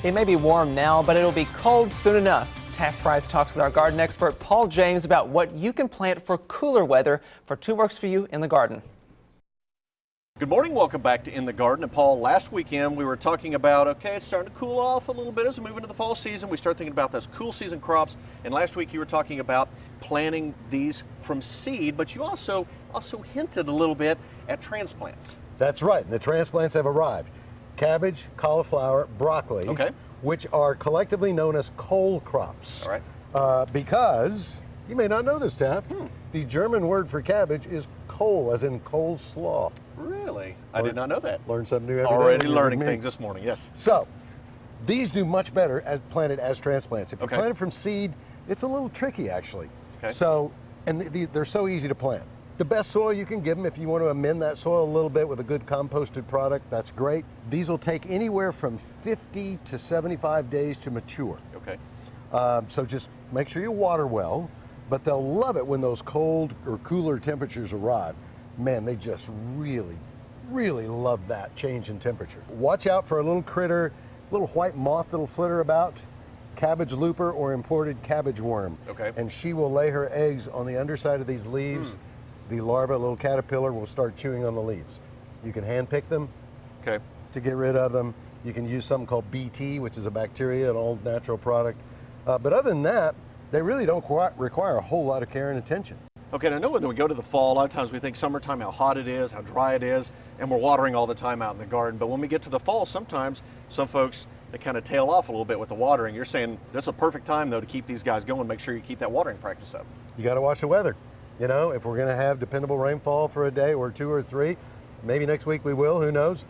It may be warm now, but it'll be cold soon enough. Taft Price talks with our garden expert Paul James about what you can plant for cooler weather for 2 Works for You in the garden. Good morning, welcome back to In the Garden. And Paul, last weekend we were talking about, okay, it's starting to cool off a little bit as we move into the fall season. We start thinking about those cool season crops. And last week you were talking about planting these from seed, but you also hinted a little bit at transplants. That's right, the transplants have arrived. Cabbage, cauliflower, broccoli, okay, which are collectively known as cole crops. All right. Because, you may not know this, Taft, the German word for cabbage is Kohl, as in coleslaw. Really? I did not know that. Learn something new every day. Already learning things this morning, yes. So, these do much better as planted as transplants. If you Okay. plant it from seed, it's a little tricky actually. Okay. So, and they're so easy to plant. The best soil you can give them, if you want to amend that soil a little bit with a good composted product, that's great. These will take anywhere from 50 to 75 days to mature. Okay. So just make sure you water well, but they'll love it when those cold or cooler temperatures arrive. Man, they just really, really love that change in temperature. Watch out for a little critter, little white moth that'll flitter about, cabbage looper or imported cabbage worm. Okay. And she will lay her eggs on the underside of these leaves. The larva, a little caterpillar, will start chewing on the leaves. You can hand pick them Okay. to get rid of them. You can use something called BT, which is a bacteria, an old natural product. But other than that, they really don't require a whole lot of care and attention. Okay, and I know when we go to the fall, a lot of times we think summertime, how hot it is, how dry it is, and we're watering all the time out in the garden. But when we get to the fall, sometimes some folks, they kind of tail off a little bit with the watering. You're saying this is a perfect time, though, to keep these guys going. Make sure you keep that watering practice up. You got to watch the weather. You know, if we're going to have dependable rainfall for a day or 2 or 3, maybe next week we will, who knows.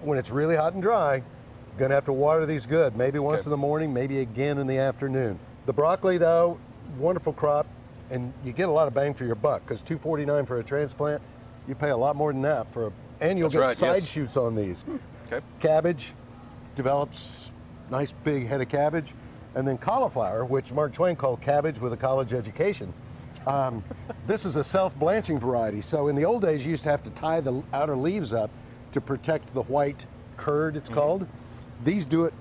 When it's really hot and dry, going to have to water these good, maybe once in the morning, maybe again in the afternoon. The broccoli, though, wonderful crop, and you get a lot of bang for your buck, because $2.49 for a transplant, you pay a lot more than that for and you'll get side shoots on these. Okay. Cabbage develops nice big head of cabbage, and then cauliflower, which Mark Twain called cabbage with a college education. This is a self-blanching variety. So in the old days, you used to have to tie the outer leaves up to protect the white curd, it's called. These do it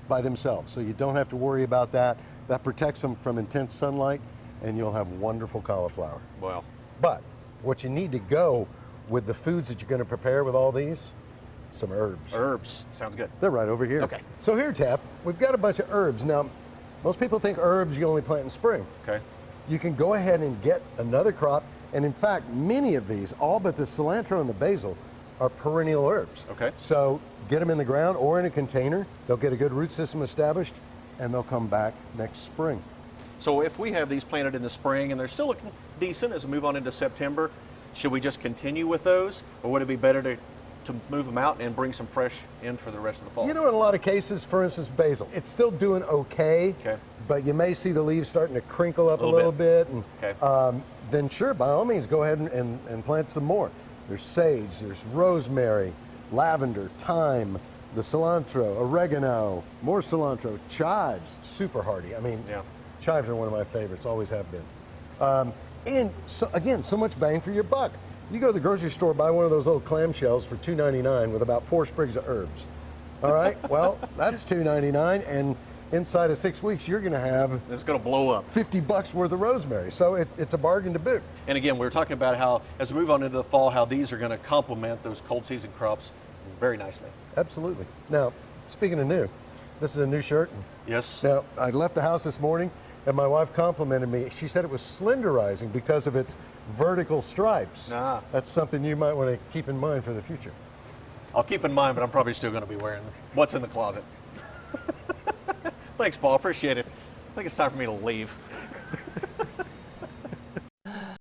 by themselves, so you don't have to worry about that. That protects them from intense sunlight, and you'll have wonderful cauliflower. Wow. But what you need to go with the foods that you're going to prepare with all these, some herbs. Herbs. Sounds good. They're right over here. Okay. So here, Taft, we've got a bunch of herbs. Now, most people think herbs you only plant in spring. Okay. You can go ahead and get another crop, and in fact, many of these, all but the cilantro and the basil, are perennial herbs. Okay. So get them in the ground or in a container. They'll get a good root system established, and they'll come back next spring. So if we have these planted in the spring and they're still looking decent as we move on into September, should we just continue with those, or would it be better to move them out and bring some fresh in for the rest of the fall? You know, in a lot of cases, for instance, basil, it's still doing okay, but you may see the leaves starting to crinkle up a little bit. And, then sure, by all means, go ahead and plant some more. There's sage, there's rosemary, lavender, thyme, the cilantro, oregano, more cilantro, chives, super hardy. I mean, chives are one of my favorites, always have been. And so, again, so much bang for your buck. You go to the grocery store, buy one of those little clamshells for $2.99 with about 4 sprigs of herbs. All right, well, that's $2.99, and inside of 6 weeks, you're going to have it's going to blow up $50 worth of rosemary. So it's a bargain to boot. And again, we were talking about how, as we move on into the fall, how these are going to complement those cold season crops very nicely. Absolutely. Now, speaking of new, this is a new shirt. Yes. Now, I left the house this morning, and my wife complimented me. She said it was slenderizing because of its vertical stripes. That's something you might want to keep in mind for the future. I'll keep in mind, but I'm probably still going to be wearing what's in the closet. Thanks, Paul. Appreciate it. I think it's time for me to leave.